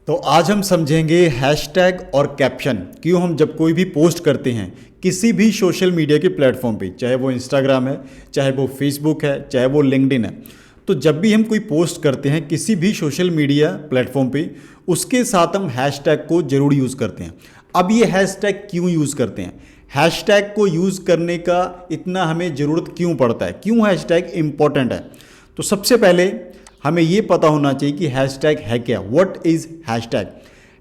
तो आज हम समझेंगे हैशटैग और कैप्शन क्यों हम जब कोई भी पोस्ट करते हैं किसी भी सोशल मीडिया के प्लेटफॉर्म पे, चाहे वो इंस्टाग्राम है, चाहे वो फेसबुक है, चाहे वो लिंक्डइन है। तो जब भी हम कोई पोस्ट करते हैं किसी भी सोशल मीडिया प्लेटफॉर्म पे, उसके साथ हम हैशटैग को जरूर यूज़ करते हैं। अब ये हैशटैग क्यों यूज़ करते हैं, हैशटैग को यूज़ करने का इतना हमें ज़रूरत क्यों पड़ता है, क्यों हैशटैग इम्पॉर्टेंट है। तो सबसे पहले हमें ये पता होना चाहिए कि हैशटैग है क्या, व्हाट इज़ हैशटैग।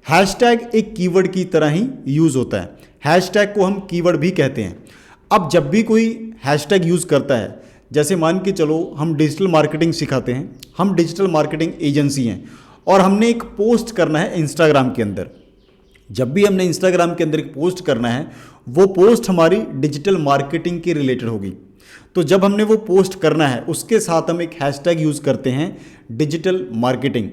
हैशटैग एक कीवर्ड की तरह ही यूज़ होता है, हैशटैग को हम कीवर्ड भी कहते हैं। अब जब भी कोई हैशटैग यूज़ करता है, जैसे मान के चलो हम डिजिटल मार्केटिंग सिखाते हैं, हम डिजिटल मार्केटिंग एजेंसी हैं और हमने एक पोस्ट करना है इंस्टाग्राम के अंदर। जब भी हमने इंस्टाग्राम के अंदर एक पोस्ट करना है, वो पोस्ट हमारी डिजिटल मार्केटिंग के रिलेटेड होगी। तो जब हमने वो पोस्ट करना है उसके साथ हम एक हैशटैग यूज़ करते हैं, digital marketing,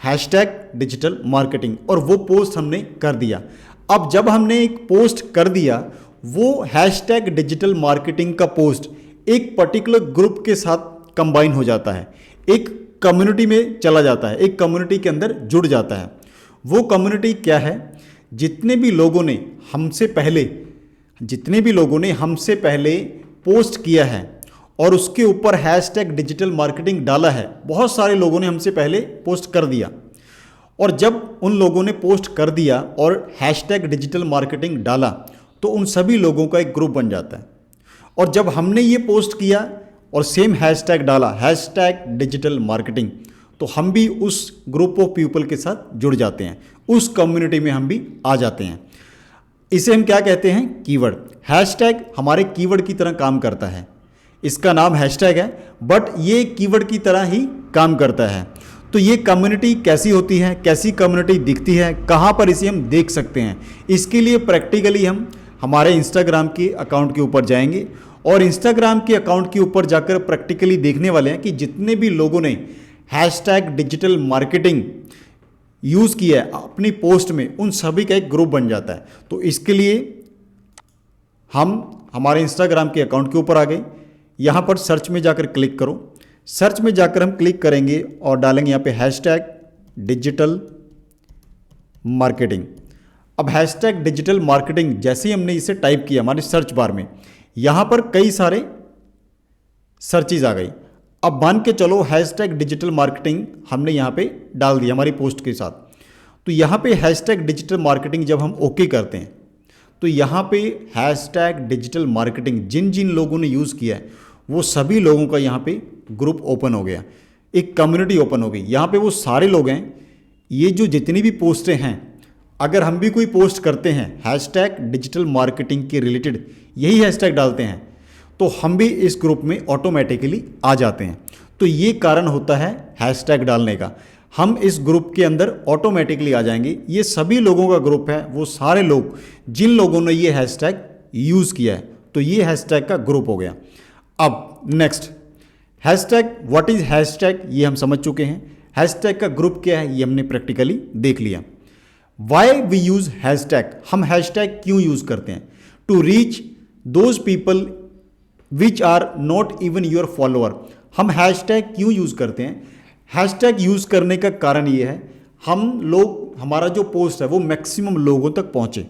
hashtag digital marketing, और वो पोस्ट हमने कर दिया। अब जब हमने एक पोस्ट कर दिया, वो हैशटैग डिजिटल मार्केटिंग का पोस्ट एक पर्टिकुलर ग्रुप के साथ कंबाइन हो जाता है, एक कम्युनिटी में चला जाता है, एक कम्युनिटी के अंदर जुड़ जाता है। वो कम्युनिटी क्या है, जितने भी लोगों ने हमसे पहले पोस्ट किया है और उसके ऊपर हैशटैग डिजिटल मार्केटिंग डाला है, बहुत सारे लोगों ने हमसे पहले पोस्ट कर दिया। और जब उन लोगों ने पोस्ट कर दिया और हैशटैग डिजिटल मार्केटिंग डाला, तो उन सभी लोगों का एक ग्रुप बन जाता है। और जब हमने ये पोस्ट किया और सेम हैशटैग डाला, हैशटैग डिजिटल मार्केटिंग, तो हम भी उस ग्रुप ऑफ पीपल के साथ जुड़ जाते हैं, उस कम्युनिटी में हम भी आ जाते हैं। इसे हम क्या कहते हैं, कीवर्ड। हैशटैग हमारे कीवर्ड की तरह काम करता है, इसका नाम हैशटैग है, बट ये कीवर्ड की तरह ही काम करता है। तो ये कम्युनिटी कैसी होती है, कैसी कम्युनिटी दिखती है, कहाँ पर इसे हम देख सकते हैं, इसके लिए प्रैक्टिकली हम हमारे इंस्टाग्राम के अकाउंट के ऊपर जाएंगे और इंस्टाग्राम के अकाउंट के ऊपर जाकर प्रैक्टिकली देखने वाले हैं कि जितने भी लोगों ने हैशटैग डिजिटल मार्केटिंग यूज़ किया है अपनी पोस्ट में, उन सभी का एक ग्रुप बन जाता है। तो इसके लिए हम हमारे इंस्टाग्राम के अकाउंट के ऊपर आ गए, यहाँ पर सर्च में जाकर क्लिक करो। सर्च में जाकर हम क्लिक करेंगे और डालेंगे यहाँ पे हैशटैग डिजिटल मार्केटिंग। अब हैशटैग डिजिटल मार्केटिंग जैसे ही हमने इसे टाइप किया हमारे सर्च बार में, यहाँ पर कई सारे सर्चेज आ गई। अब मान के चलो हैशटैग डिजिटल मार्केटिंग हमने यहाँ पे डाल दिया हमारी पोस्ट के साथ। तो यहाँ पे हैशटैग डिजिटल मार्केटिंग जब हम ओके करते हैं, तो यहाँ पे हैशटैग डिजिटल मार्केटिंग जिन जिन लोगों ने यूज़ किया है वो सभी लोगों का यहाँ पे ग्रुप ओपन हो गया, एक कम्युनिटी ओपन हो गई। यहाँ पे वो सारे लोग हैं, ये जो जितनी भी पोस्टें हैं, अगर हम भी कोई पोस्ट करते हैं हैशटैग डिजिटल मार्केटिंग के रिलेटेड, यही हैशटैग डालते हैं, तो हम भी इस ग्रुप में ऑटोमेटिकली आ जाते हैं। तो ये कारण होता है हैशटैग डालने का, हम इस ग्रुप के अंदर ऑटोमेटिकली आ जाएंगे। ये सभी लोगों का ग्रुप है, वो सारे लोग जिन लोगों ने ये हैशटैग यूज़ किया है, तो ये हैशटैग का ग्रुप हो गया। अब next hashtag, what is hashtag, ये हम समझ चुके हैं। हैशटैग का ग्रुप क्या है ये हमने प्रैक्टिकली देख लिया। वाई वी यूज़ हैशटैग, हम हैशटैग क्यों यूज़ करते हैं, to reach those people which are not even your follower. हम हैशटैग क्यों यूज़ करते हैं, हैशटैग यूज़ करने का कारण ये है, हम लोग, हमारा जो पोस्ट है वो मैक्सिमम लोगों तक पहुँचे।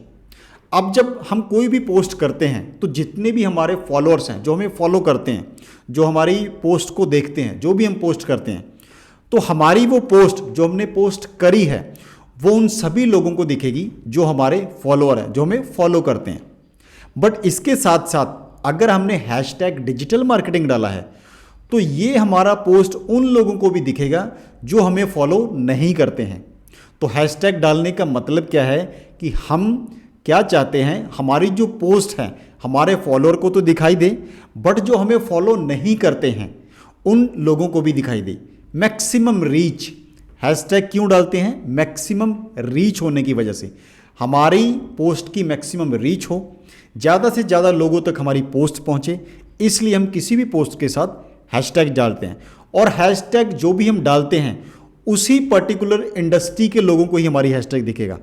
अब जब हम कोई भी पोस्ट करते हैं तो जितने भी हमारे फॉलोअर्स हैं, जो हमें फॉलो करते हैं, जो हमारी पोस्ट को देखते हैं, जो भी हम पोस्ट करते हैं, तो हमारी वो पोस्ट जो हमने पोस्ट करी है वो उन सभी लोगों को दिखेगी जो हमारे फॉलोअर हैं, जो हमें फॉलो करते हैं। बट इसके साथ साथ अगर हमने हैशटैग डिजिटल मार्केटिंग डाला है तो ये हमारा पोस्ट उन लोगों को भी दिखेगा जो हमें फॉलो नहीं करते हैं। तो हैशटैग डालने का मतलब क्या है कि हम क्या चाहते हैं, हमारी जो पोस्ट है हमारे फॉलोअर को तो दिखाई दे, बट जो हमें फॉलो नहीं करते हैं उन लोगों को भी दिखाई दे। मैक्सिमम रीच, हैशटैग क्यों डालते हैं, मैक्सिमम रीच होने की वजह से, हमारी पोस्ट की मैक्सिमम रीच हो, ज़्यादा से ज़्यादा लोगों तक हमारी पोस्ट पहुँचे, इसलिए हम किसी भी पोस्ट के साथ हैशटैग डालते हैं। और हैशटैग जो भी हम डालते हैं उसी पर्टिकुलर इंडस्ट्री के लोगों को ही हमारी हैशटैग दिखेगा।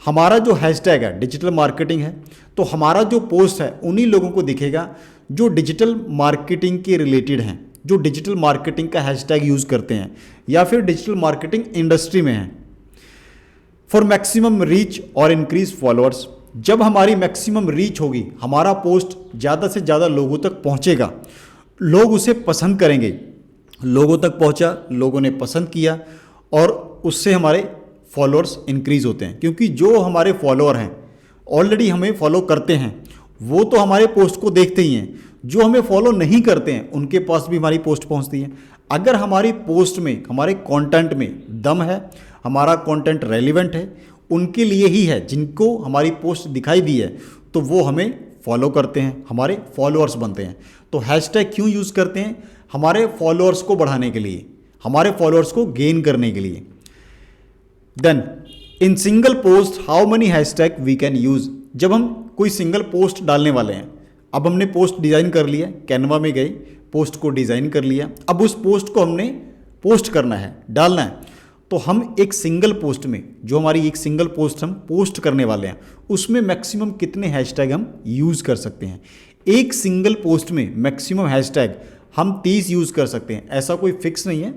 हमारा जो हैशटैग है डिजिटल मार्केटिंग है, तो हमारा जो पोस्ट है उन्हीं लोगों को दिखेगा जो डिजिटल मार्केटिंग के रिलेटेड हैं, जो डिजिटल मार्केटिंग का हैशटैग यूज़ करते हैं या फिर डिजिटल मार्केटिंग इंडस्ट्री में हैं। फॉर मैक्सिमम रीच और इंक्रीज फॉलोअर्स, जब हमारी मैक्सिमम रीच होगी, हमारा पोस्ट ज़्यादा से ज़्यादा लोगों तक पहुंचेगा, लोग उसे पसंद करेंगे, लोगों तक पहुंचा, लोगों ने पसंद किया और उससे हमारे फॉलोअर्स इंक्रीज होते हैं। क्योंकि जो हमारे फॉलोअर हैं, ऑलरेडी हमें फॉलो करते हैं, वो तो हमारे पोस्ट को देखते ही हैं। जो हमें फॉलो नहीं करते हैं उनके पास भी हमारी पोस्ट पहुंचती है। अगर हमारी पोस्ट में, हमारे कंटेंट में दम है, हमारा कंटेंट रेलिवेंट है, उनके लिए ही है जिनको हमारी पोस्ट दिखाई दी है, तो वो हमें फॉलो करते हैं, हमारे फॉलोअर्स बनते हैं। तो हैशटैग क्यों यूज़ करते हैं? हमारे फॉलोअर्स को बढ़ाने के लिए, हमारे फॉलोअर्स को गेन करने के लिए। Then in single post how many hashtag we can use, जब हम कोई सिंगल पोस्ट डालने वाले हैं, अब हमने पोस्ट डिज़ाइन कर लिया, कैनवा में गए, पोस्ट को डिज़ाइन कर लिया, अब उस पोस्ट को हमने पोस्ट करना है, डालना है, तो हम एक सिंगल पोस्ट में, जो हमारी एक सिंगल पोस्ट हम पोस्ट करने वाले हैं, उसमें मैक्सिमम कितने हैशटैग हम यूज़ कर सकते हैं? एक सिंगल पोस्ट में मैक्सिमम हैशटैग हम 30 यूज़ कर सकते हैं। ऐसा कोई फिक्स नहीं है,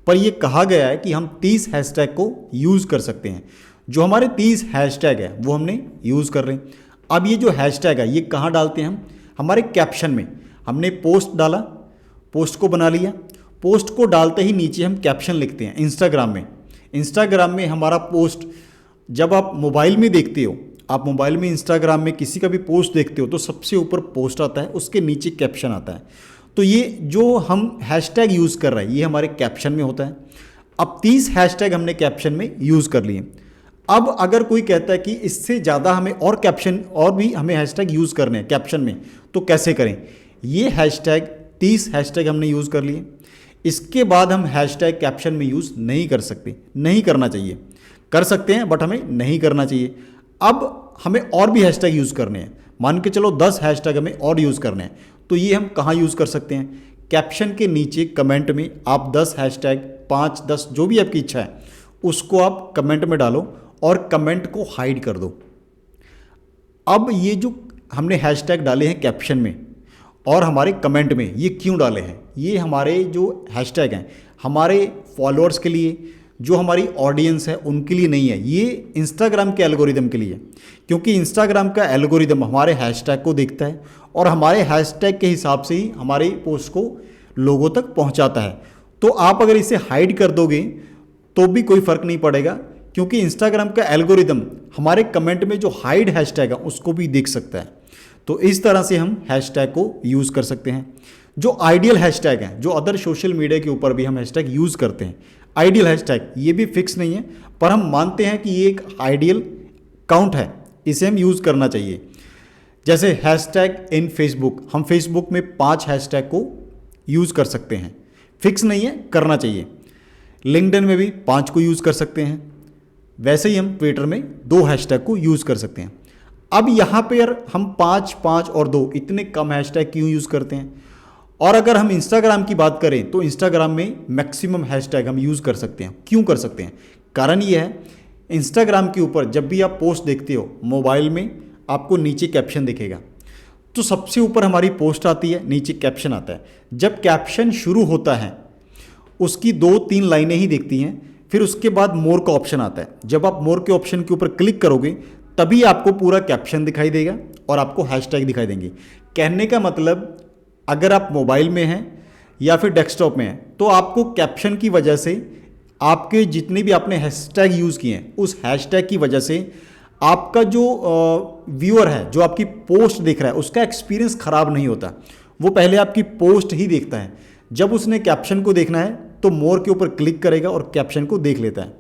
पर यह कहा गया है कि हम 30 हैशटैग को यूज़ कर सकते हैं। जो हमारे 30 हैशटैग है वो हमने यूज़ कर रहे हैं। अब ये जो हैशटैग है ये कहाँ डालते हैं हम? हमारे कैप्शन में। हमने पोस्ट डाला, पोस्ट को बना लिया, पोस्ट को डालते ही नीचे हम कैप्शन लिखते हैं। इंस्टाग्राम में हमारा पोस्ट, जब आप मोबाइल में देखते हो, आप मोबाइल में इंस्टाग्राम में किसी का भी पोस्ट देखते हो तो सबसे ऊपर पोस्ट आता है, उसके नीचे कैप्शन आता है। तो ये जो हम हैशटैग यूज़ कर रहे हैं ये हमारे कैप्शन में होता है। अब 30 हैशटैग हमने कैप्शन में यूज़ कर लिए। अब अगर कोई कहता है कि इससे ज़्यादा हमें और कैप्शन और भी हमें हैशटैग यूज़ करने हैं कैप्शन में, तो कैसे करें? ये हैशटैग 30 हैशटैग हमने यूज़ कर लिए, इसके बाद हम हैशटैग कैप्शन में यूज़ नहीं कर सकते, नहीं करना चाहिए। कर सकते हैं बट हमें नहीं करना चाहिए। अब हमें और भी हैशटैग यूज़ करने हैं, मान के चलो 10 हैशटैग हमें और यूज़ करने हैं, तो ये हम कहाँ यूज़ कर सकते हैं? कैप्शन के नीचे कमेंट में आप 10 हैशटैग, 5, 10 जो भी आपकी इच्छा है उसको आप कमेंट में डालो और कमेंट को हाइड कर दो। अब ये जो हमने हैशटैग डाले हैं कैप्शन में और हमारे कमेंट में, ये क्यों डाले हैं? ये हमारे जो हैशटैग हैं हमारे फॉलोअर्स के लिए, जो हमारी ऑडियंस है उनके लिए नहीं है, ये इंस्टाग्राम के एल्गोरिदम के लिए। क्योंकि इंस्टाग्राम का एल्गोरिदम हमारे हैशटैग को देखता है और हमारे हैशटैग के हिसाब से ही हमारी पोस्ट को लोगों तक पहुंचाता है। तो आप अगर इसे हाइड कर दोगे तो भी कोई फ़र्क नहीं पड़ेगा, क्योंकि इंस्टाग्राम का एल्गोरिदम हमारे कमेंट में जो हाइड हैशटैग है उसको भी देख सकता है। तो इस तरह से हम हैशटैग को यूज़ कर सकते हैं। जो आइडियल हैशटैग हैं, जो अदर सोशल मीडिया के ऊपर भी हम हैशटैग यूज़ करते हैं, आइडियल हैशटैग ये भी फिक्स नहीं है, पर हम मानते हैं कि ये एक आइडियल काउंट है, इसे हम यूज़ करना चाहिए। जैसे हैशटैग इन फेसबुक, हम फेसबुक में 5 हैशटैग को यूज़ कर सकते हैं, फिक्स नहीं है, करना चाहिए। लिंक्डइन में भी 5 को यूज़ कर सकते हैं, वैसे ही हम ट्विटर में 2 हैशटैग को यूज़ कर सकते हैं। अब यहाँ पे यार हम 5, 5 और 2 इतने कम हैशटैग क्यों यूज़ करते हैं? और अगर हम इंस्टाग्राम की बात करें तो इंस्टाग्राम में मैक्सिमम हैशटैग हम यूज़ कर सकते हैं। क्यों कर सकते हैं? कारण ये है, इंस्टाग्राम के ऊपर जब भी आप पोस्ट देखते हो मोबाइल में, आपको नीचे कैप्शन दिखेगा, तो सबसे ऊपर हमारी पोस्ट आती है, नीचे कैप्शन आता है। जब कैप्शन शुरू होता है उसकी 2-3 लाइनें ही दिखती हैं, फिर उसके बाद मोर का ऑप्शन आता है। जब आप मोर के ऑप्शन के ऊपर क्लिक करोगे तभी आपको पूरा कैप्शन दिखाई देगा और आपको हैशटैग दिखाई देंगे। कहने का मतलब, अगर आप मोबाइल में हैं या फिर डेस्कटॉप में हैं तो आपको कैप्शन की वजह से, आपके जितने भी आपने हैशटैग यूज़ किए हैं उस हैशटैग की वजह से आपका जो व्यूअर है, जो आपकी पोस्ट देख रहा है, उसका एक्सपीरियंस ख़राब नहीं होता। वो पहले आपकी पोस्ट ही देखता है, जब उसने कैप्शन को देखना है तो मोर के ऊपर क्लिक करेगा और कैप्शन को देख लेता है।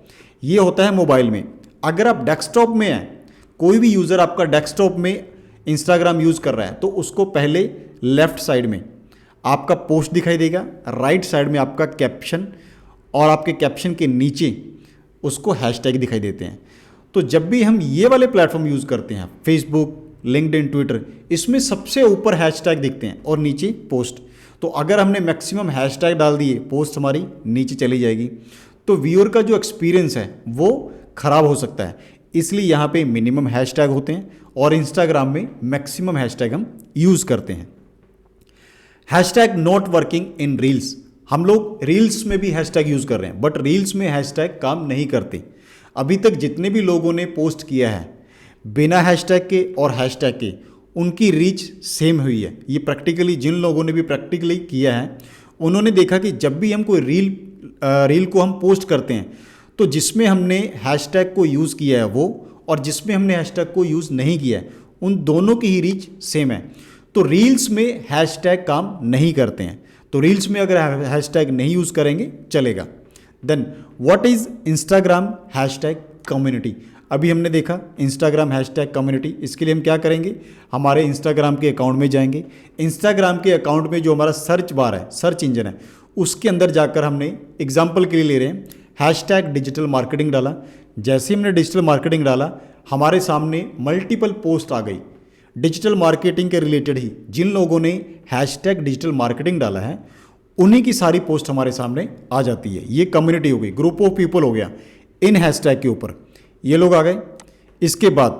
ये होता है मोबाइल में। अगर आप डेस्कटॉप में हैं, कोई भी यूज़र आपका डेस्कटॉप में इंस्टाग्राम यूज़ कर रहा है तो उसको पहले लेफ्ट साइड में आपका पोस्ट दिखाई देगा, राइट साइड में आपका कैप्शन, और आपके कैप्शन के नीचे उसको हैशटैग दिखाई देते हैं। तो जब भी हम ये वाले प्लेटफॉर्म यूज़ करते हैं, फेसबुक, लिंक्डइन, ट्विटर, इसमें सबसे ऊपर हैशटैग दिखते हैं और नीचे पोस्ट। तो अगर हमने मैक्सिमम हैशटैग डाल दिए, पोस्ट हमारी नीचे चली जाएगी, तो व्यूअर का जो एक्सपीरियंस है वो ख़राब हो सकता है। इसलिए यहाँ पे मिनिमम हैशटैग होते हैं और इंस्टाग्राम में मैक्सिमम हैशटैग हम यूज़ करते हैं। Hashtag not working in reels, हम लोग रील्स में भी हैशटैग यूज़ कर रहे हैं, बट रील्स में हैशटैग काम नहीं करते। अभी तक जितने भी लोगों ने पोस्ट किया है बिना हैशटैग के और हैशटैग के, उनकी रीच सेम हुई है। ये प्रैक्टिकली जिन लोगों ने भी प्रैक्टिकली किया है उन्होंने देखा कि जब भी हम कोई रील को हम पोस्ट करते हैं तो जिसमें हमने हैशटैग को यूज़ किया है वो, और जिसमें हमने हैशटैग को यूज़ नहीं किया है, उन दोनों की ही रीच सेम है। तो रील्स में हैशटैग काम नहीं करते हैं, तो रील्स में अगर हैशटैग नहीं यूज़ करेंगे चलेगा। Then what is Instagram hashtag community. अभी हमने देखा इंस्टाग्राम हैशटैग कम्युनिटी, इसके लिए हम क्या करेंगे, हमारे इंस्टाग्राम के अकाउंट में जाएंगे। इंस्टाग्राम के अकाउंट में जो हमारा सर्च बार है, सर्च इंजन है, उसके अंदर जाकर हमने एग्जाम्पल के लिए ले रहे हैं हैशटैग डिजिटल मार्केटिंग डाला। जैसे ही हमने डिजिटल मार्केटिंग डाला हमारे सामने मल्टीपल पोस्ट आ गई डिजिटल मार्केटिंग के रिलेटेड ही। जिन लोगों ने हैशटैग डिजिटल मार्केटिंग डाला है उन्हीं की सारी पोस्ट हमारे सामने आ जाती है। ये कम्युनिटी हो गई, ग्रुप ऑफ पीपल हो गया इन हैशटैग के ऊपर, ये लोग आ गए। इसके बाद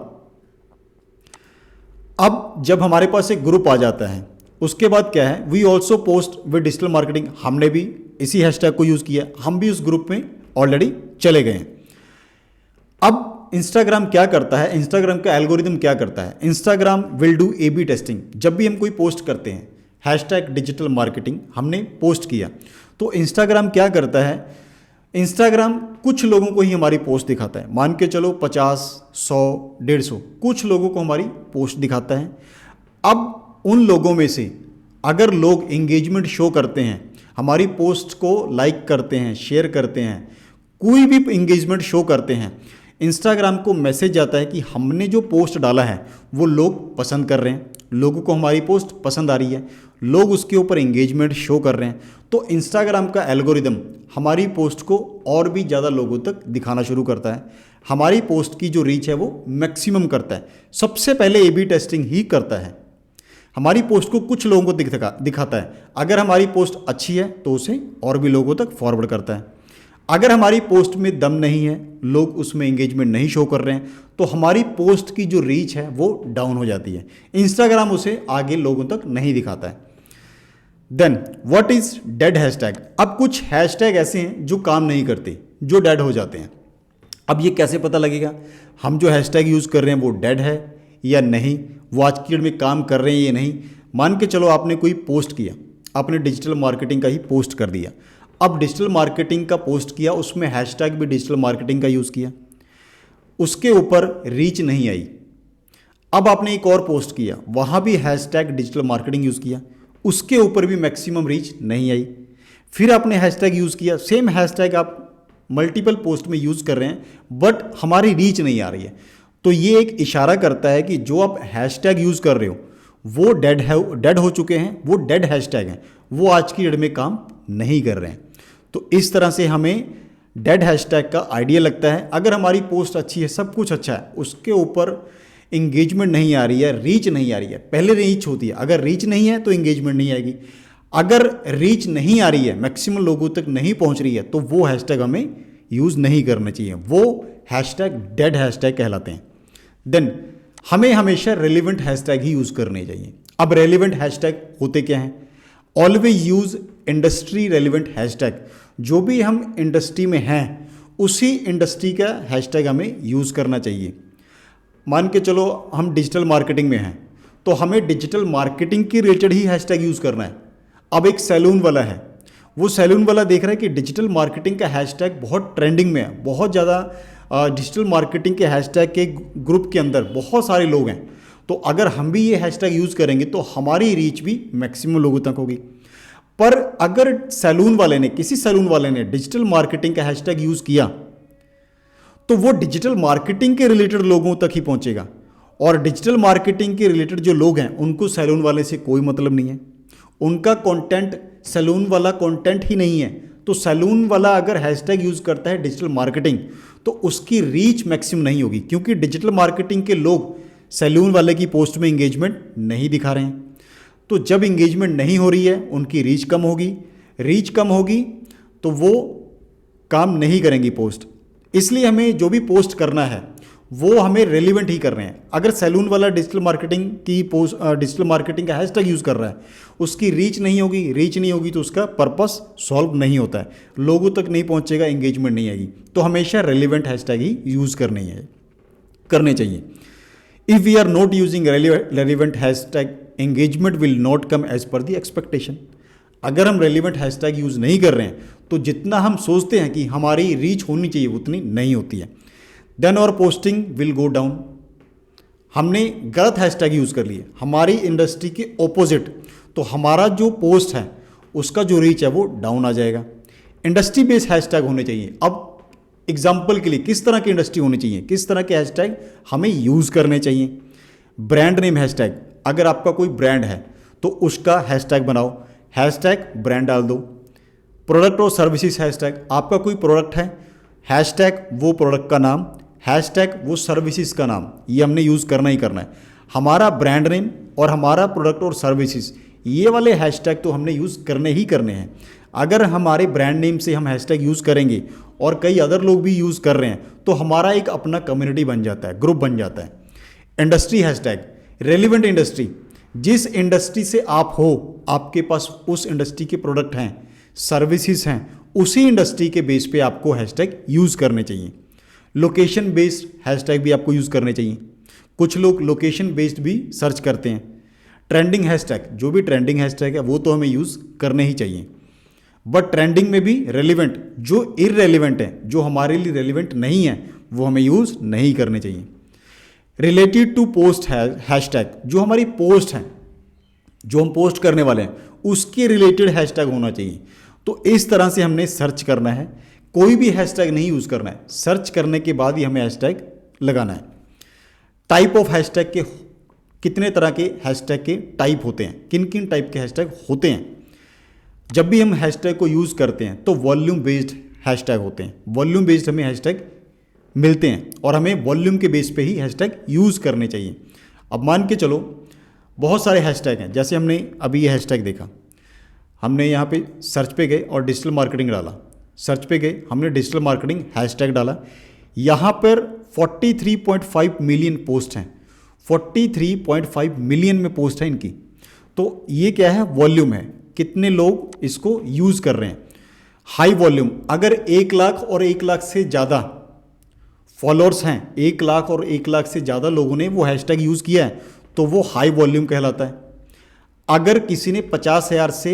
अब जब हमारे पास एक ग्रुप आ जाता है उसके बाद क्या है, we also post with digital marketing. हमने भी इसी हैशटैग को यूज़ किया, हम भी उस ग्रुप में ऑलरेडी चले गए हैं। अब इंस्टाग्राम क्या करता है, इंस्टाग्राम का एल्गोरिदम क्या करता है, इंस्टाग्राम विल डू ए/बी टेस्टिंग। जब भी हम कोई पोस्ट करते हैं हैशटैग डिजिटल मार्केटिंग हमने पोस्ट किया तो इंस्टाग्राम क्या करता है, इंस्टाग्राम कुछ लोगों को ही हमारी पोस्ट दिखाता है। मान के चलो 50, 100, 150 कुछ लोगों को हमारी पोस्ट दिखाता है। अब उन लोगों में से अगर लोग एंगेजमेंट शो करते हैं, हमारी पोस्ट को लाइक करते हैं, शेयर करते हैं, कोई भी एंगेजमेंट शो करते हैं, इंस्टाग्राम को मैसेज आता है कि हमने जो पोस्ट डाला है वो लोग पसंद कर रहे हैं, लोगों को हमारी पोस्ट पसंद आ रही है, लोग उसके ऊपर एंगेजमेंट शो कर रहे हैं। तो इंस्टाग्राम का एल्गोरिदम हमारी पोस्ट को और भी ज़्यादा लोगों तक दिखाना शुरू करता है, हमारी पोस्ट की जो रीच है वो मैक्सिमम करता है। सबसे पहले ए/बी टेस्टिंग ही करता है, हमारी पोस्ट को कुछ लोगों को दिखाता है। अगर हमारी पोस्ट अच्छी है तो उसे और भी लोगों तक फॉरवर्ड करता है। अगर हमारी पोस्ट में दम नहीं है, लोग उसमें एंगेजमेंट नहीं शो कर रहे हैं, तो हमारी पोस्ट की जो रीच है वो डाउन हो जाती है, इंस्टाग्राम उसे आगे लोगों तक नहीं दिखाता है। Then what is dead hashtag. अब कुछ हैशटैग ऐसे हैं जो काम नहीं करते, जो डेड हो जाते हैं। अब ये कैसे पता लगेगा हम जो हैशटैग यूज़ कर रहे हैं वो डेड है या नहीं, वो आज की डेट में काम कर रहे हैं या नहीं। मान के चलो आपने कोई पोस्ट किया, आपने डिजिटल मार्केटिंग का ही पोस्ट कर दिया। अब डिजिटल मार्केटिंग का पोस्ट किया, उसमें हैशटैग भी डिजिटल मार्केटिंग का यूज़ किया, उसके ऊपर रीच नहीं आई। अब आपने एक और पोस्ट किया, वहाँ भी हैशटैग डिजिटल मार्केटिंग यूज़ किया, उसके ऊपर भी मैक्सिमम रीच नहीं आई। फिर आपने हैशटैग यूज़ किया, सेम हैशटैग आप मल्टीपल पोस्ट में यूज़ कर रहे हैं बट हमारी रीच नहीं आ रही है। तो ये एक इशारा करता है कि जो आप हैशटैग यूज़ कर रहे हो वो डेड हो चुके हैं, वो डेड हैशटैग हैं, वो आज की डेट में काम नहीं कर रहे हैं। तो इस तरह से हमें डेड हैशटैग का आइडिया लगता है। अगर हमारी पोस्ट अच्छी है, सब कुछ अच्छा है, उसके ऊपर इंगेजमेंट नहीं आ रही है, रीच नहीं आ रही है। पहले रीच होती है, अगर रीच नहीं है तो इंगेजमेंट नहीं आएगी। अगर रीच नहीं आ रही है, मैक्सिमम लोगों तक नहीं पहुंच रही है, तो वो हैशटैग हमें यूज़ नहीं करना चाहिए, वो हैशटैग डेड हैशटैग कहलाते हैं। देन हमें हमेशा रेलिवेंट हैशटैग ही यूज़ करने चाहिए। अब रेलिवेंट हैशटैग होते क्या हैं, always use industry relevant hashtag. जो भी हम इंडस्ट्री में हैं उसी इंडस्ट्री का हैशटैग हमें यूज़ करना चाहिए। मान के चलो हम डिजिटल मार्केटिंग में हैं तो हमें डिजिटल मार्केटिंग के रिलेटेड ही हैशटैग यूज़ करना है। अब एक सैलून वाला है, वो सैलून वाला देख रहा है कि डिजिटल मार्केटिंग का हैशटैग बहुत ट्रेंडिंग में है, बहुत ज़्यादा डिजिटल मार्केटिंग के हैशटैग के ग्रुप के अंदर बहुत सारे लोग हैं, तो अगर हम भी ये हैशटैग यूज़ करेंगे तो हमारी रीच भी मैक्सिमम लोगों तक होगी। पर अगर सैलून वाले ने, किसी सैलून वाले ने डिजिटल मार्केटिंग का हैशटैग यूज़ किया तो वो डिजिटल मार्केटिंग के रिलेटेड लोगों तक ही पहुंचेगा, और डिजिटल मार्केटिंग के रिलेटेड जो लोग हैं उनको सैलून वाले से कोई मतलब नहीं है, उनका कंटेंट सैलून वाला कंटेंट ही नहीं है। तो सैलून वाला अगर हैशटैग यूज़ करता है डिजिटल मार्केटिंग तो उसकी रीच मैक्सिमम नहीं होगी, क्योंकि डिजिटल मार्केटिंग के लोग सैलून वाले की पोस्ट में इंगेजमेंट नहीं दिखा रहे हैं। तो जब इंगेजमेंट नहीं हो रही है उनकी रीच कम होगी, रीच कम होगी तो वो काम नहीं करेंगी पोस्ट। इसलिए हमें जो भी पोस्ट करना है वो हमें रेलिवेंट ही कर रहे हैं। अगर सैलून वाला डिजिटल मार्केटिंग की पोस्ट डिजिटल मार्केटिंग का हैशटैग यूज़ कर रहा है, उसकी रीच नहीं होगी तो उसका पर्पस सॉल्व नहीं होता है, लोगों तक नहीं पहुंचेगा, एंगेजमेंट नहीं आएगी। तो हमेशा रेलिवेंट हैशटैग ही यूज़ करने चाहिए। If we are not using relevant hashtag, engagement will not come as per the expectation. अगर हम रेलिवेंट हैशटैग यूज़ नहीं कर रहे हैं तो जितना हम सोचते हैं कि हमारी रीच होनी चाहिए उतनी नहीं होती है। देन और पोस्टिंग विल गो डाउन। हमने गलत हैशटैग यूज़ कर लिए, हमारी इंडस्ट्री के ऑपोजिट, तो हमारा जो पोस्ट है उसका जो रीच है वो डाउन आ जाएगा। इंडस्ट्री बेस्ड हैशटैग होने चाहिए। अब एग्जाम्पल के लिए किस तरह की इंडस्ट्री होनी चाहिए, किस तरह के हैशटैग हमें यूज़ करने चाहिए। ब्रांड नेम हैशटैग, अगर आपका कोई ब्रांड है तो उसका हैशटैग बनाओ, हैशटैग ब्रांड डाल दो। प्रोडक्ट और सर्विसेज हैशटैग, आपका कोई प्रोडक्ट है, हैशटैग वो प्रोडक्ट का नाम, हैशटैग वो सर्विसेज का नाम, ये हमने यूज़ करना ही करना है। हमारा ब्रांड नेम और हमारा प्रोडक्ट और सर्विसेज, ये वाले हैशटैग तो हमने यूज़ करने ही करने हैं। अगर हमारे ब्रांड नेम से हम हैशटैग यूज़ करेंगे और कई अदर लोग भी यूज़ कर रहे हैं तो हमारा एक अपना कम्युनिटी बन जाता है, ग्रुप बन जाता है। इंडस्ट्री हैशटैग, रेलिवेंट इंडस्ट्री, जिस इंडस्ट्री से आप हो, आपके पास उस इंडस्ट्री के प्रोडक्ट हैं, सर्विसेज हैं, उसी इंडस्ट्री के बेस पे आपको हैशटैग यूज़ करने चाहिए। लोकेशन बेस्ड हैशटैग भी आपको यूज़ करने चाहिए। कुछ लोग लोकेशन बेस्ड भी सर्च करते हैं। ट्रेंडिंग हैशटैग, जो भी ट्रेंडिंग हैशटैग है वो तो हमें यूज़ करने ही चाहिए, बट ट्रेंडिंग में भी रेलिवेंट, जो इररेलिवेंट है, जो हमारे लिए रेलिवेंट नहीं है, वो हमें यूज़ नहीं करने चाहिए। रिलेटेड टू पोस्ट हैशटैग, जो हमारी पोस्ट है, जो हम पोस्ट करने वाले हैं, उसके रिलेटेड हैशटैग होना चाहिए। तो इस तरह से हमने सर्च करना है, कोई भी हैशटैग नहीं यूज़ करना है, सर्च करने के बाद ही हमें हैशटैग लगाना है। टाइप ऑफ हैशटैग के कितने तरह के हैशटैग के टाइप होते हैं, किन किन टाइप के हैशटैग होते हैं। जब भी हम हैशटैग को यूज़ करते हैं तो वॉल्यूम बेस्ड हैशटैग होते हैं। वॉल्यूम बेस्ड हमें हैशटैग मिलते हैं और हमें वॉल्यूम के बेस पे ही हैशटैग यूज़ करने चाहिए। अब मान के चलो बहुत सारे हैशटैग हैं, जैसे हमने अभी ये हैशटैग देखा, हमने यहाँ पे सर्च पे गए और डिजिटल मार्केटिंग डाला, सर्च पे गए, हमने डिजिटल मार्केटिंग हैशटैग डाला, यहाँ पर 43.5 मिलियन पोस्ट हैं, 43.5 मिलियन में पोस्ट है इनकी। तो ये क्या है, वॉल्यूम है, कितने लोग इसको यूज़ कर रहे हैं। हाई वॉल्यूम, अगर 1 लाख और 1 लाख से ज़्यादा फॉलोअर्स हैं, 1 लाख और 1 लाख से ज़्यादा लोगों ने वो हैशटैग यूज़ किया है तो वो हाई वॉल्यूम कहलाता है। अगर किसी ने 50,000 से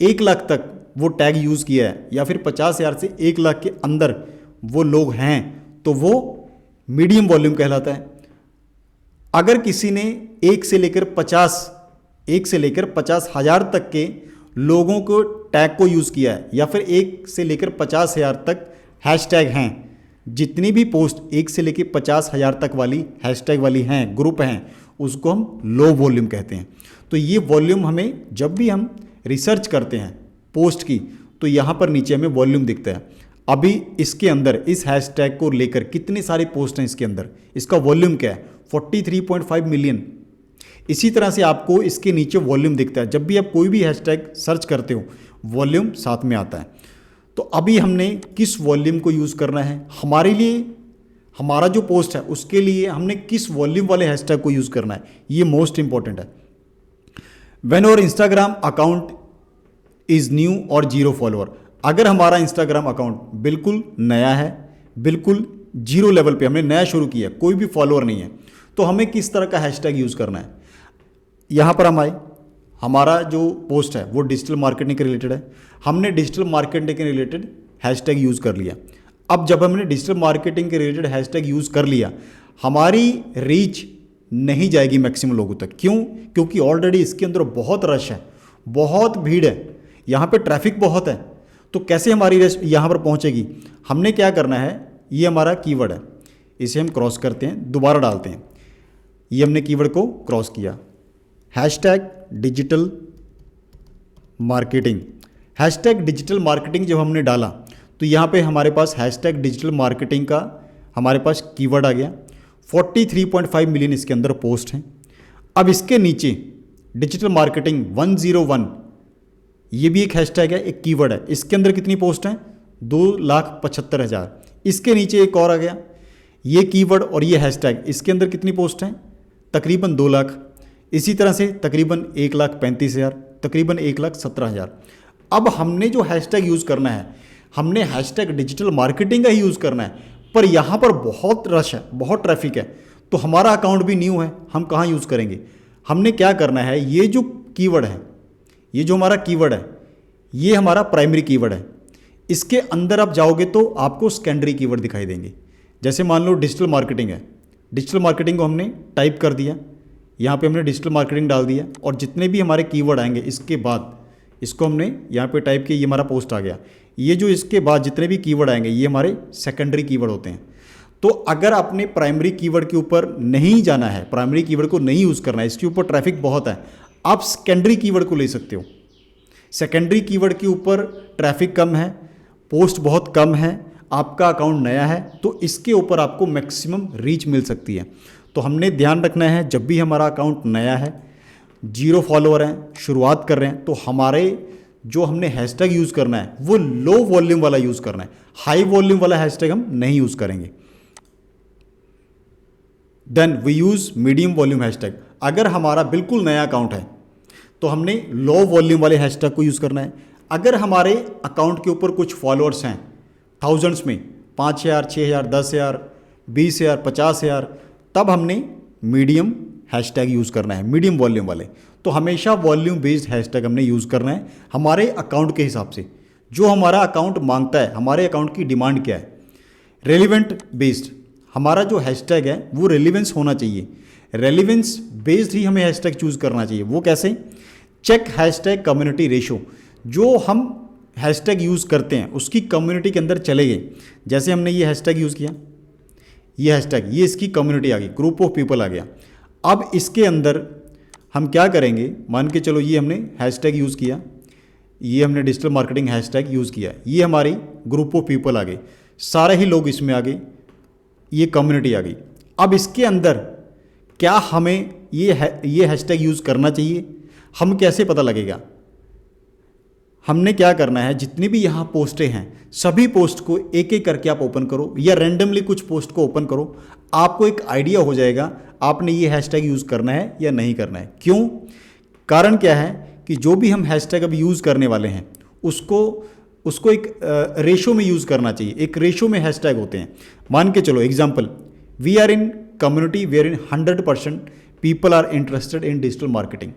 1 लाख तक वो टैग यूज़ किया है या फिर 50,000 से 1 लाख के अंदर वो लोग हैं तो वो मीडियम वॉल्यूम कहलाता है। अगर किसी ने 1 से लेकर 50,000 तक के लोगों को टैग को यूज़ किया है या फिर 1 से लेकर 50,000 तक हैशटैग हैं, जितनी भी पोस्ट 1 से लेकर 50,000 तक वाली हैशटैग वाली हैं, ग्रुप हैं, उसको हम लो वॉल्यूम कहते हैं। तो ये वॉल्यूम हमें जब भी हम रिसर्च करते हैं पोस्ट की तो यहाँ पर नीचे हमें वॉल्यूम दिखता है। अभी इसके अंदर इस हैशटैग को लेकर कितने सारे पोस्ट हैं इसके अंदर, इसका वॉल्यूम क्या है, 43.5 मिलियन। इसी तरह से आपको इसके नीचे वॉल्यूम दिखता है, जब भी आप कोई भी हैशटैग सर्च करते हो वॉल्यूम साथ में आता है। तो अभी हमने किस वॉल्यूम को यूज़ करना है, हमारे लिए हमारा जो पोस्ट है उसके लिए हमने किस वॉल्यूम वाले हैशटैग को यूज़ करना है, ये मोस्ट इंपॉर्टेंट है। व्हेन और इंस्टाग्राम अकाउंट इज़ न्यू और 0 फॉलोअर, अगर हमारा इंस्टाग्राम अकाउंट बिल्कुल नया है, बिल्कुल 0 लेवल पे हमने नया शुरू किया, कोई भी फॉलोअर नहीं है, तो हमें किस तरह का हैशटैग यूज़ करना है। यहाँ पर हम आए, हमारा जो पोस्ट है वो डिजिटल मार्केटिंग के रिलेटेड है, हमने डिजिटल मार्केटिंग के रिलेटेड हैशटैग यूज़ कर लिया। अब जब हमने डिजिटल मार्केटिंग के रिलेटेड हैशटैग यूज़ कर लिया, हमारी रीच नहीं जाएगी मैक्सिमम लोगों तक। क्यों? क्योंकि ऑलरेडी इसके अंदर बहुत रश है, बहुत भीड़ है, यहाँ पे ट्रैफिक बहुत है। तो कैसे हमारी रश यहाँ पर पहुँचेगी? हमने क्या करना है, ये हमारा कीवर्ड है, इसे हम क्रॉस करते हैं, दोबारा डालते हैं। ये हमने कीवर्ड को क्रॉस किया, hashtag digital marketing. Hashtag digital marketing जब हमने डाला तो यहाँ पे हमारे पास हैशटैग डिजिटल मार्केटिंग का हमारे पास कीवर्ड आ गया। 43.5 मिलियन इसके अंदर पोस्ट हैं। अब इसके नीचे डिजिटल मार्केटिंग 101, ये भी एक हैशटैग है, एक कीवर्ड है। इसके अंदर कितनी पोस्ट हैं? 2,75,000। इसके नीचे एक और आ गया, ये कीवर्ड और ये हैशटैग, इसके अंदर कितनी पोस्ट हैं? तकरीबन 2 लाख। इसी तरह से तकरीबन 1,35,000, तकरीबन 1,17,000। अब हमने जो हैशटैग यूज़ करना है, हमने हैशटैग डिजिटल मार्केटिंग का ही यूज़ करना है, पर यहाँ पर बहुत रश है, बहुत ट्रैफिक है, तो हमारा अकाउंट भी न्यू है, हम कहाँ यूज़ करेंगे? हमने क्या करना है, ये जो कीवर्ड है, ये जो हमारा कीवर्ड है, ये हमारा प्राइमरी कीवर्ड है। इसके अंदर आप जाओगे तो आपको सेकेंडरी कीवर्ड दिखाई देंगे। जैसे मान लो डिजिटल मार्केटिंग है, डिजिटल मार्केटिंग को हमने टाइप कर दिया, यहाँ पे हमने डिजिटल मार्केटिंग डाल दिया, और जितने भी हमारे कीवर्ड आएंगे इसके बाद इसको हमने यहाँ पे टाइप किया, ये हमारा पोस्ट आ गया। ये जो इसके बाद जितने भी कीवर्ड आएंगे ये हमारे सेकेंडरी कीवर्ड होते हैं। तो अगर आपने प्राइमरी कीवर्ड के ऊपर नहीं जाना है, प्राइमरी कीवर्ड को नहीं यूज़ करना है, इसके ऊपर ट्रैफिक बहुत है, आप सेकेंडरी कीवर्ड को ले सकते हो। सेकेंडरी कीवर्ड के ऊपर ट्रैफिक कम है, पोस्ट बहुत कम है, आपका अकाउंट नया है, तो इसके ऊपर आपको मैक्सिमम रीच मिल सकती है। तो हमने ध्यान रखना है, जब भी हमारा अकाउंट नया है, 0 फॉलोअर हैं, शुरुआत कर रहे हैं, तो हमारे जो हमने हैशटैग यूज़ करना है वो लो वॉल्यूम वाला यूज़ करना है, हाई वॉल्यूम वाला हैशटैग हम नहीं यूज़ करेंगे। Then we use medium volume hashtag. अगर हमारा बिल्कुल नया अकाउंट है तो हमने लो वॉल्यूम वाले हैशटैग को यूज़ करना है। अगर हमारे अकाउंट के ऊपर कुछ फॉलोअर्स हैं थाउजेंड्स में, 5,000, 6,000, 10,000, 20,000, 50,000, तब हमने मीडियम हैशटैग यूज़ करना है, मीडियम वॉल्यूम वाले। तो हमेशा वॉल्यूम बेस्ड हैशटैग हमने यूज़ करना है हमारे अकाउंट के हिसाब से, जो हमारा अकाउंट मांगता है, हमारे अकाउंट की डिमांड क्या है। रेलिवेंट बेस्ड हमारा जो हैशटैग है वो रेलिवेंस होना चाहिए, रेलिवेंस बेस्ड ही हमें हैशटैग चूज़ करना चाहिए। वो कैसे? चेक हैशटैग कम्युनिटी रेशो, जो हम हैशटैग यूज़ करते हैं उसकी कम्युनिटी के अंदर चले गए। जैसे हमने ये हैशटैग यूज़ किया, ये हैशटैग, ये इसकी कम्युनिटी आ गई, ग्रुप ऑफ पीपल आ गया। अब इसके अंदर हम क्या करेंगे, मान के चलो ये हमने हैशटैग यूज़ किया, ये हमने डिजिटल मार्केटिंग हैशटैग यूज़ किया, ये हमारी ग्रुप ऑफ पीपल आ गए, सारे ही लोग इसमें आ गए, ये कम्युनिटी आ गई। अब इसके अंदर क्या हमें ये हैशटैग यूज़ करना चाहिए? हम कैसे पता लगेगा? हमने क्या करना है, जितनी भी यहाँ पोस्टें हैं सभी पोस्ट को एक एक करके आप ओपन करो, या रैंडमली कुछ पोस्ट को ओपन करो, आपको एक आइडिया हो जाएगा आपने ये हैशटैग यूज़ करना है या नहीं करना है। क्यों? कारण क्या है कि जो भी हम हैशटैग अब यूज़ करने वाले हैं उसको एक रेशो में यूज़ करना चाहिए। एक रेशो में हैशटैग होते हैं। मान के चलो example, we are in community where in 100% people are interested in digital marketing.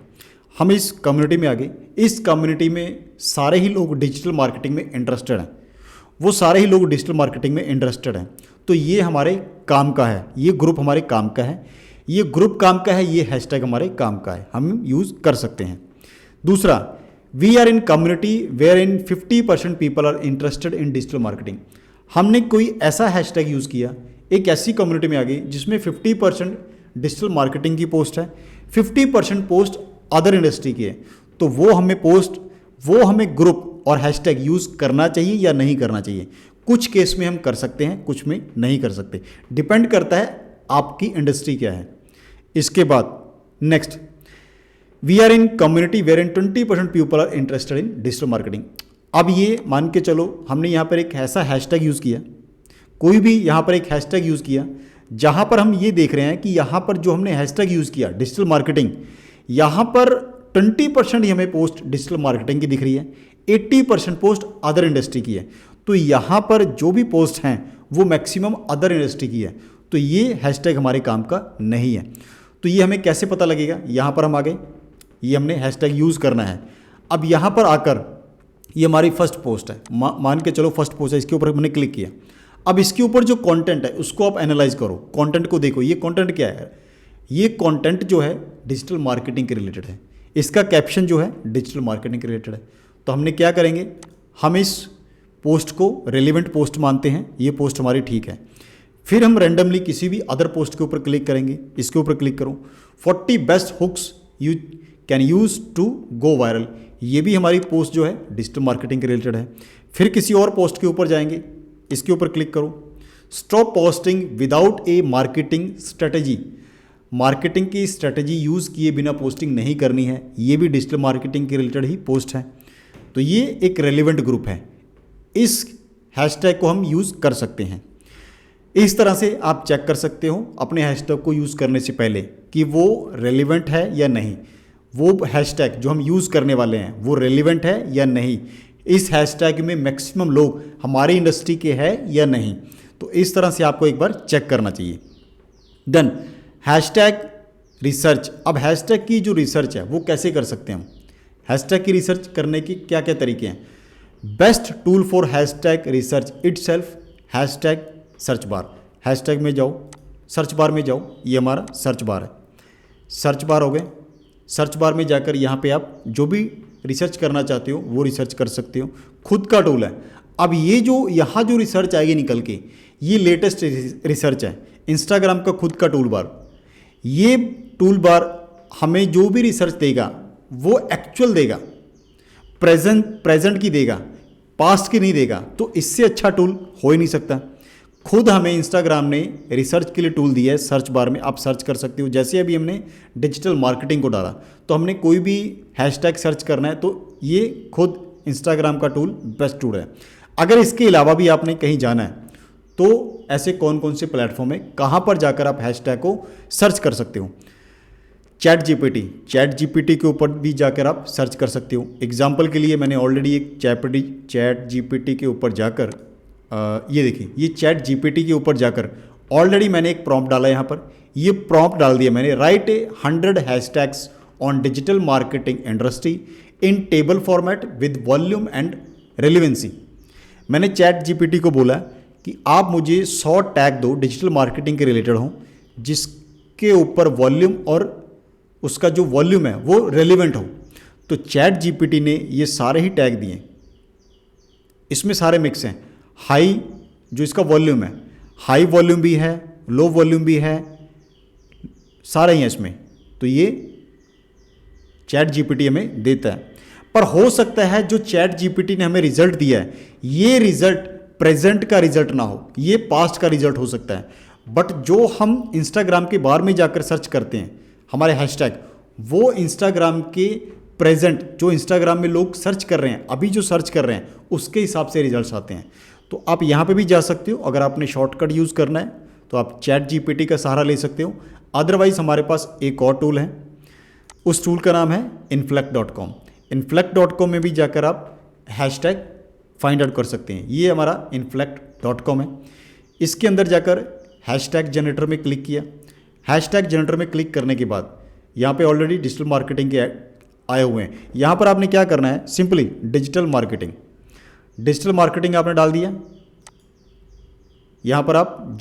हम इस कम्युनिटी में आ गए, इस कम्युनिटी में सारे ही लोग डिजिटल मार्केटिंग में इंटरेस्टेड हैं, वो सारे ही लोग डिजिटल मार्केटिंग में इंटरेस्टेड हैं। तो ये हमारे काम का है, ये ग्रुप हमारे काम का है, ये ग्रुप काम का है, ये हैशटैग हमारे काम का है, हम यूज़ कर सकते हैं। दूसरा, we are in community where in 50% people are interested in digital marketing. हमने कोई ऐसा हैशटैग यूज़ किया, एक ऐसी कम्युनिटी में आ गई जिसमें 50% डिजिटल मार्केटिंग की पोस्ट है, 50% पोस्ट अदर इंडस्ट्री की है, तो वो हमें ग्रुप और हैशटैग यूज़ करना चाहिए या नहीं करना चाहिए। कुछ केस में हम कर सकते हैं, कुछ में नहीं कर सकते, डिपेंड करता है आपकी इंडस्ट्री क्या है। इसके बाद next, we are in community where in 20% people are interested in digital marketing. अब ये मान के चलो हमने यहाँ पर एक ऐसा हैशटैग यूज़ किया, कोई भी यहाँ पर एक हैशटैग यूज़ किया जहाँ पर हम ये देख रहे हैं कि यहाँ पर जो हमने हैशटैग यूज़ किया डिजिटल मार्केटिंग, यहाँ पर 20% ही हमें पोस्ट डिजिटल मार्केटिंग की दिख रही है, 80% पोस्ट अदर इंडस्ट्री की है। तो यहाँ पर जो भी पोस्ट हैं वो मैक्सिमम अदर इंडस्ट्री की है, तो ये हैशटैग हमारे काम का नहीं है। तो ये हमें कैसे पता लगेगा? यहाँ पर हम आ गए, ये हमने हैशटैग यूज़ करना है। अब यहाँ पर आकर ये हमारी फर्स्ट पोस्ट है, मान के चलो फर्स्ट पोस्ट है, इसके ऊपर हमने क्लिक किया। अब इसके ऊपर जो कंटेंट है उसको आप एनालाइज करो, कंटेंट को देखो, ये कंटेंट क्या है? ये कंटेंट जो है डिजिटल मार्केटिंग के रिलेटेड है, इसका कैप्शन जो है डिजिटल मार्केटिंग के रिलेटेड है। तो हमने क्या करेंगे, हम इस पोस्ट को रेलिवेंट पोस्ट मानते हैं, ये पोस्ट हमारी ठीक है। फिर हम रैंडमली किसी भी अदर पोस्ट के ऊपर क्लिक करेंगे, इसके ऊपर क्लिक करो, 40 best hooks you can use to go viral, ये भी हमारी पोस्ट जो है डिजिटल मार्केटिंग के रिलेटेड है। फिर किसी और पोस्ट के ऊपर जाएंगे, इसके ऊपर क्लिक करो, स्टॉप पोस्टिंग विदाउट ए मार्केटिंग स्ट्रेटेजी, मार्केटिंग की स्ट्रेटेजी यूज़ किए बिना पोस्टिंग नहीं करनी है, ये भी डिजिटल मार्केटिंग के रिलेटेड ही पोस्ट है। तो ये एक रेलिवेंट ग्रुप है, इस हैशटैग को हम यूज़ कर सकते हैं। इस तरह से आप चेक कर सकते हो अपने हैशटैग को यूज़ करने से पहले कि वो रेलिवेंट है या नहीं, वो हैशटैग जो हम यूज़ करने वाले हैं वो रेलिवेंट है या नहीं, इस हैशटैग में मैक्सिमम लोग हमारी इंडस्ट्री के हैं या नहीं। तो इस तरह से आपको एक बार चेक करना चाहिए। Then hashtag research. अब हैशटैग की जो रिसर्च है वो कैसे कर सकते हैं हम, हैशटैग की रिसर्च करने की क्या क्या तरीके हैं। Best tool for hashtag research itself hashtag search bar. Hashtag में जाओ, सर्च बार में जाओ, ये हमारा सर्च बार है, सर्च बार हो गए। सर्च बार में जाकर यहाँ पे आप जो भी रिसर्च करना चाहते हो वो रिसर्च कर सकते हो, खुद का टूल है। अब ये जो यहाँ जो रिसर्च आएगी निकल के, ये लेटेस्ट रिसर्च है, इंस्टाग्राम का खुद का टूल बार। ये टूल बार हमें जो भी रिसर्च देगा वो एक्चुअल देगा, प्रेजेंट की देगा, पास्ट की नहीं देगा। तो इससे अच्छा टूल हो ही नहीं सकता। खुद हमें इंस्टाग्राम ने रिसर्च के लिए टूल दिया है, सर्च बार में आप सर्च कर सकते हो। जैसे अभी हमने डिजिटल मार्केटिंग को डाला तो हमने कोई भी हैशटैग सर्च करना है तो ये खुद इंस्टाग्राम का टूल बेस्ट टूल है। अगर इसके अलावा भी आपने कहीं जाना है तो ऐसे कौन कौन से प्लेटफॉर्म है, कहाँ पर जाकर आप हैशटैग को सर्च कर सकते हो। चैट जीपीटी के ऊपर भी जाकर आप सर्च कर सकते हो। एग्जाम्पल के लिए मैंने ऑलरेडी एक चैट जीपीटी के ऊपर जाकर ये देखिए, ये चैट जीपीटी के ऊपर जाकर ऑलरेडी मैंने एक प्रॉम्प्ट डाला यहाँ पर। ये प्रॉम्प्ट डाल दिया मैंने, right 100 hashtags on digital marketing industry in table format with volume and relevancy. मैंने चैट जीपीटी को बोला कि आप मुझे 100 टैग दो डिजिटल मार्केटिंग के रिलेटेड हों जिसके ऊपर वॉल्यूम और उसका जो वॉल्यूम है वो रेलिवेंट हो। तो चैट जीपीटी ने ये सारे ही टैग दिए, इसमें सारे मिक्स हैं। हाई जो इसका वॉल्यूम है, हाई वॉल्यूम भी है, लो वॉल्यूम भी है, सारे ही हैं इसमें। तो ये चैट जीपीटी हमें देता है। पर हो सकता है जो चैट जीपीटी ने हमें रिजल्ट दिया है ये रिजल्ट प्रेजेंट का रिजल्ट ना हो, ये पास्ट का रिजल्ट हो सकता है। बट जो हम इंस्टाग्राम के बार में जाकर सर्च करते हैं हमारे हैशटैग, वो इंस्टाग्राम के प्रेजेंट जो इंस्टाग्राम में लोग सर्च कर रहे हैं, अभी जो सर्च कर रहे हैं उसके हिसाब से रिजल्ट्स आते हैं। तो आप यहाँ पे भी जा सकते हो। अगर आपने शॉर्टकट यूज़ करना है तो आप चैट जीपीटी का सहारा ले सकते हो। अदरवाइज़ हमारे पास एक और टूल है, उस टूल का नाम है inflect.com। inflect.com में भी जाकर आप हैशटैग फाइंड आउट कर सकते हैं। ये हमारा inflect.com है। इसके अंदर जाकर हैशटैग जनरेटर में क्लिक किया। हैशटैग जनरेटर में क्लिक करने के बाद यहाँ पे ऑलरेडी डिजिटल मार्केटिंग के आए हुए हैं। यहाँ पर आपने क्या करना है, सिंपली डिजिटल मार्केटिंग आपने डाल दिया। यहाँ पर आप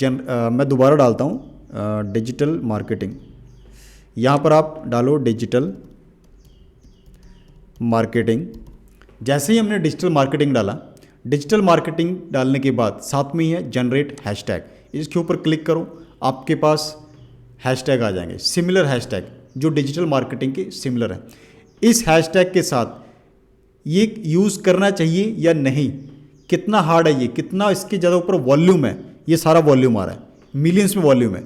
मैं दोबारा डालता हूँ डिजिटल मार्केटिंग। यहाँ पर आप डालो डिजिटल मार्केटिंग। जैसे ही हमने डिजिटल मार्केटिंग डाला, डिजिटल मार्केटिंग डालने के बाद साथ में ही है जनरेट हैशटैग, इसके ऊपर क्लिक करो, आपके पास हैशटैग आ जाएंगे, सिमिलर हैशटैग जो डिजिटल मार्केटिंग के सिमिलर है। इस हैशटैग के साथ ये यूज़ करना चाहिए या नहीं, कितना हार्ड है ये, कितना इसके ज़्यादा ऊपर वॉल्यूम है, ये सारा वॉल्यूम आ रहा है, मिलियंस में वॉल्यूम है।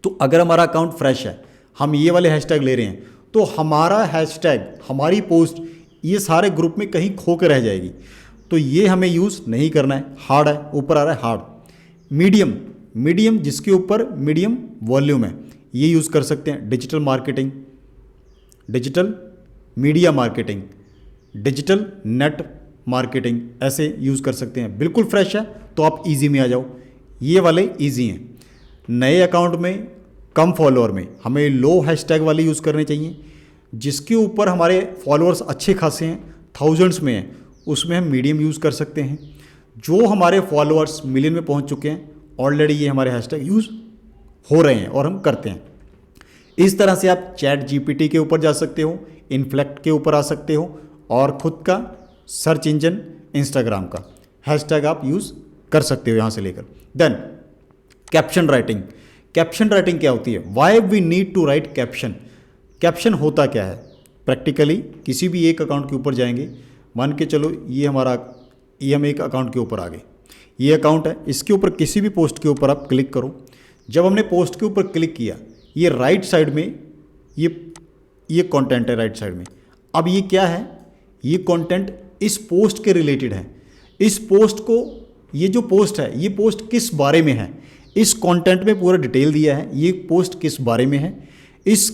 तो अगर हमारा अकाउंट फ्रेश है, हम ये वाले हैशटैग ले रहे हैं, तो हमारा हैशटैग, हमारी पोस्ट ये सारे ग्रुप में कहीं खो के रह जाएगी। तो ये हमें यूज़ नहीं करना है। हार्ड है, ऊपर आ रहा है हार्ड। मीडियम जिसके ऊपर मीडियम वॉल्यूम है, ये यूज़ कर सकते हैं। Digital marketing, digital media marketing, digital net marketing, ऐसे यूज़ कर सकते हैं। बिल्कुल फ्रेश है तो आप इजी में आ जाओ, ये वाले इजी हैं। नए अकाउंट में, कम फॉलोअर में हमें लो हैशटैग वाले यूज़ करने चाहिए। जिसके ऊपर हमारे फॉलोअर्स अच्छे खासे हैं, थाउजेंड्स में हैं, उसमें हम मीडियम यूज़ कर सकते हैं। जो हमारे फॉलोअर्स मिलियन में पहुंच चुके हैं, ऑलरेडी ये हमारे हैशटैग यूज़ हो रहे हैं और हम करते हैं। इस तरह से आप चैट जीपीटी के ऊपर जा सकते हो, इनफ्लेक्ट के ऊपर आ सकते हो, और ख़ुद का सर्च इंजन इंस्टाग्राम का हैशटैग आप यूज़ कर सकते हो यहाँ से लेकर। देन कैप्शन राइटिंग क्या होती है, why we need to write caption. Caption होता क्या है, प्रैक्टिकली किसी भी एक अकाउंट के ऊपर जाएंगे, मान के चलो ये हम एक अकाउंट के ऊपर आ गए, ये अकाउंट है, इसके ऊपर किसी भी पोस्ट के ऊपर आप क्लिक करो। जब हमने पोस्ट के ऊपर क्लिक किया, ये राइट साइड में ये कंटेंट है राइट साइड में। अब ये क्या है, ये कंटेंट इस पोस्ट के रिलेटेड है। इस पोस्ट को ये जो पोस्ट है ये पोस्ट किस बारे में है, इस कंटेंट में पूरा डिटेल दिया है ये पोस्ट किस बारे में है। इस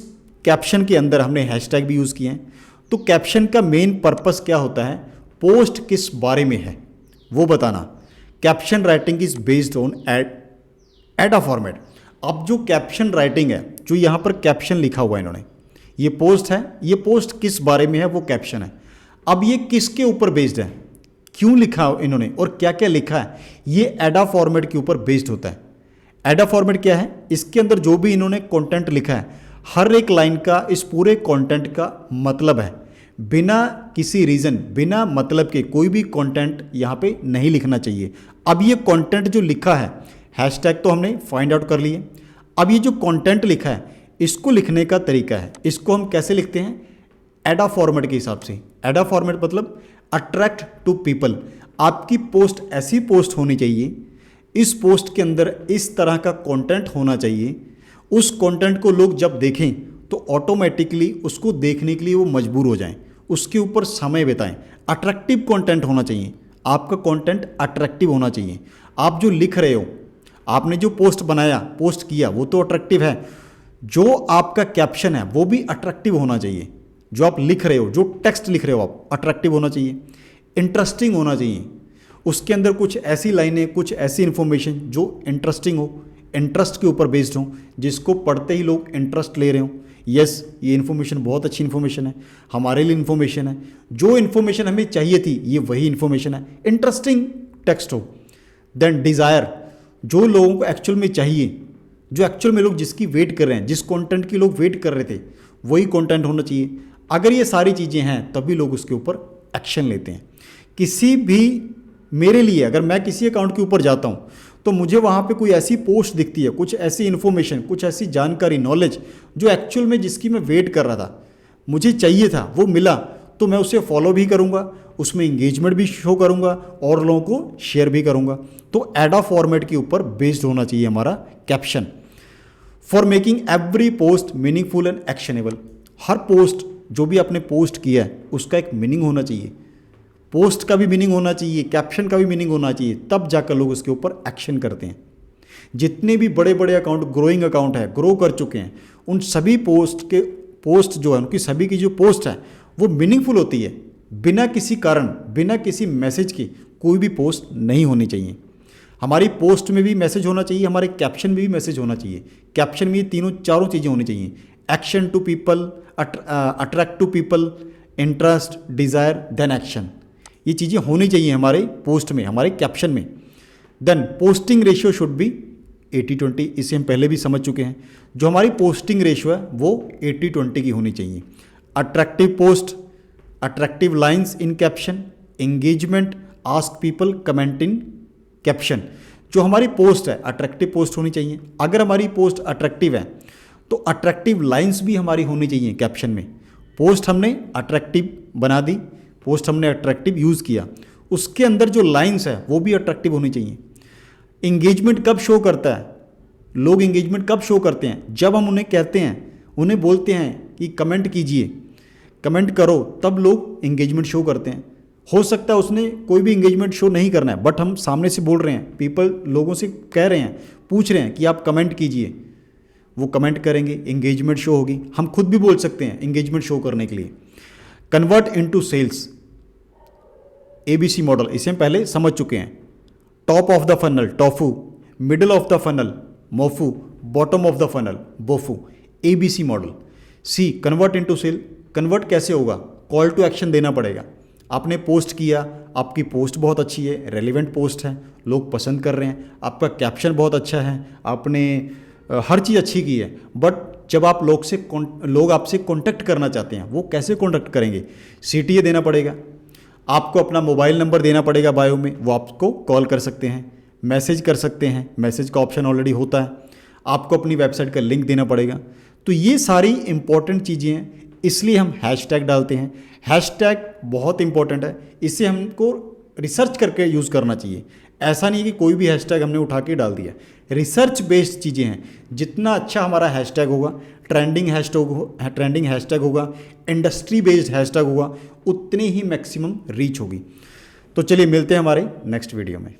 कैप्शन के अंदर हमने हैशटैग भी यूज़ किए हैं। तो कैप्शन का मेन पर्पस क्या होता है, पोस्ट किस बारे में है वो बताना। Caption writing is based on एडा फॉर्मेट। अब जो कैप्शन राइटिंग है, जो यहाँ पर कैप्शन लिखा हुआ है इन्होंने, ये पोस्ट है, ये पोस्ट किस बारे में है वो कैप्शन है। अब ये किसके ऊपर बेस्ड है, क्यों लिखा इन्होंने और क्या क्या लिखा है, ये एडा फॉर्मेट के ऊपर बेस्ड होता है। एडा फॉर्मेट क्या है, इसके अंदर जो भी इन्होंने कंटेंट लिखा है, हर एक लाइन का इस पूरे कंटेंट का मतलब है। बिना किसी रीज़न, बिना मतलब के कोई भी कंटेंट यहाँ पे नहीं लिखना चाहिए। अब ये कंटेंट जो लिखा है, हैशटैग तो हमने फाइंड आउट कर लिए। अब ये जो कंटेंट लिखा है इसको लिखने का तरीका है, इसको हम कैसे लिखते हैं, एडा फॉर्मेट के हिसाब से। एडा फॉर्मेट मतलब अट्रैक्ट टू पीपल। आपकी पोस्ट ऐसी पोस्ट होनी चाहिए, इस पोस्ट के अंदर इस तरह का कंटेंट होना चाहिए, उस कंटेंट को लोग जब देखें तो ऑटोमेटिकली उसको देखने के लिए वो मजबूर हो जाएं, उसके ऊपर समय बिताएं। अट्रैक्टिव कंटेंट होना चाहिए, आपका कंटेंट अट्रैक्टिव होना चाहिए। आप जो लिख रहे हो, आपने जो पोस्ट बनाया, पोस्ट किया, वो तो अट्रैक्टिव है। जो आपका कैप्शन है वो भी अट्रैक्टिव होना चाहिए। जो आप लिख रहे हो, जो टेक्स्ट लिख रहे हो आप, अट्रैक्टिव होना चाहिए, इंटरेस्टिंग होना चाहिए। उसके अंदर कुछ ऐसी लाइनें, कुछ ऐसी इन्फॉर्मेशन जो इंटरेस्टिंग हो, इंटरेस्ट के ऊपर बेस्ड हो, जिसको पढ़ते ही लोग इंटरेस्ट ले रहे हो। यस, ये इन्फॉर्मेशन बहुत अच्छी इन्फॉर्मेशन है, हमारे लिए इन्फॉर्मेशन है, जो इन्फॉर्मेशन हमें चाहिए थी ये वही इन्फॉर्मेशन है, इंटरेस्टिंग टेक्स्ट हो। देन डिज़ायर, जो लोगों को एक्चुअल में चाहिए, जो एक्चुअल में लोग जिसकी वेट कर रहे हैं, जिस कंटेंट की लोग वेट कर रहे थे, वही कंटेंट होना चाहिए। अगर ये सारी चीज़ें हैं तभी लोग उसके ऊपर एक्शन लेते हैं। किसी भी, मेरे लिए अगर मैं किसी अकाउंट के ऊपर जाता हूँ तो मुझे वहाँ पे कोई ऐसी पोस्ट दिखती है, कुछ ऐसी इन्फॉर्मेशन, कुछ ऐसी जानकारी, नॉलेज जो एक्चुअल में जिसकी मैं वेट कर रहा था, मुझे चाहिए था, वो मिला, तो मैं उसे फॉलो भी करूँगा, उसमें इंगेजमेंट भी शो करूँगा और लोगों को शेयर भी करूँगा। तो एडा फॉर्मेट के ऊपर बेस्ड होना चाहिए हमारा caption. For making every post meaningful and actionable. Her post, जो भी आपने पोस्ट किया है उसका एक मीनिंग होना चाहिए, पोस्ट का भी मीनिंग होना चाहिए, कैप्शन का भी मीनिंग होना चाहिए, तब जाकर लोग उसके ऊपर एक्शन करते हैं। जितने भी बड़े बड़े अकाउंट, ग्रोइंग अकाउंट है, ग्रो कर चुके हैं, उन सभी पोस्ट जो है, उनकी सभी की जो पोस्ट है वो मीनिंगफुल होती है। बिना किसी कारण, बिना किसी मैसेज के कोई भी पोस्ट नहीं होनी चाहिए। हमारी पोस्ट में भी मैसेज होना चाहिए, हमारे कैप्शन में भी मैसेज होना चाहिए। कैप्शन में ये तीनों चारों चीज़ें होनी चाहिए, action to people, attract to people, interest, desire, then action. ये चीज़ें होनी चाहिए हमारे पोस्ट में, हमारे कैप्शन में। Then posting ratio should be 80-20, इसे हम पहले भी समझ चुके हैं। जो हमारी पोस्टिंग रेशियो है वो 80-20 की होनी चाहिए। Attractive post, attractive lines in caption, engagement, ask people, comment in caption. जो हमारी पोस्ट है अट्रैक्टिव पोस्ट होनी चाहिए। अगर हमारी पोस्ट अट्रैक्टिव है तो अट्रैक्टिव लाइन्स भी हमारी होनी चाहिए कैप्शन में। पोस्ट हमने अट्रैक्टिव बना दी, पोस्ट हमने अट्रैक्टिव यूज़ किया, उसके अंदर जो लाइंस है वो भी अट्रैक्टिव होनी चाहिए। इंगेजमेंट कब शो करता है, लोग इंगेजमेंट कब शो करते हैं, जब हम उन्हें कहते हैं, उन्हें बोलते हैं कि कमेंट कीजिए, कमेंट करो, तब लोग इंगेजमेंट शो करते हैं। हो सकता है उसने कोई भी इंगेजमेंट शो नहीं करना है, बट हम सामने से बोल रहे हैं, पीपल लोगों से कह रहे हैं, पूछ रहे हैं कि आप कमेंट कीजिए, वो कमेंट करेंगे, इंगेजमेंट शो होगी। हम खुद भी बोल सकते हैं इंगेजमेंट शो करने के लिए। Convert into sales, ABC model, इसे हम पहले समझ चुके हैं। Top of the funnel TOFU, middle of the funnel MOFU, bottom of the funnel BOFU, ABC model. C convert into sale, convert कैसे होगा, कॉल टू एक्शन देना पड़ेगा। आपने पोस्ट किया, आपकी पोस्ट बहुत अच्छी है, रेलिवेंट पोस्ट है, लोग पसंद कर रहे हैं, आपका कैप्शन बहुत अच्छा है, आपने हर चीज़ अच्छी की है, बट जब आप लोग आपसे कांटेक्ट करना चाहते हैं, वो कैसे कांटेक्ट करेंगे, CTA देना पड़ेगा, आपको अपना मोबाइल नंबर देना पड़ेगा बायो में, वो आपको कॉल कर सकते हैं, मैसेज कर सकते हैं, मैसेज का ऑप्शन ऑलरेडी होता है, आपको अपनी वेबसाइट का लिंक देना पड़ेगा। तो ये सारी इंपॉर्टेंट चीज़ें हैं, इसलिए हम हैशटैग डालते हैं। हैशटैग बहुत इंपॉर्टेंट है, इसे हमको रिसर्च करके यूज़ करना चाहिए। ऐसा नहीं है कि कोई भी हैशटैग हमने उठा के डाल दिया, रिसर्च बेस्ड चीज़ें हैं। जितना अच्छा हमारा हैशटैग होगा, ट्रेंडिंग हैशटैग होगा, इंडस्ट्री बेस्ड हैशटैग होगा, उतनी ही मैक्सिमम रीच होगी। तो चलिए मिलते हैं हमारे नेक्स्ट वीडियो में।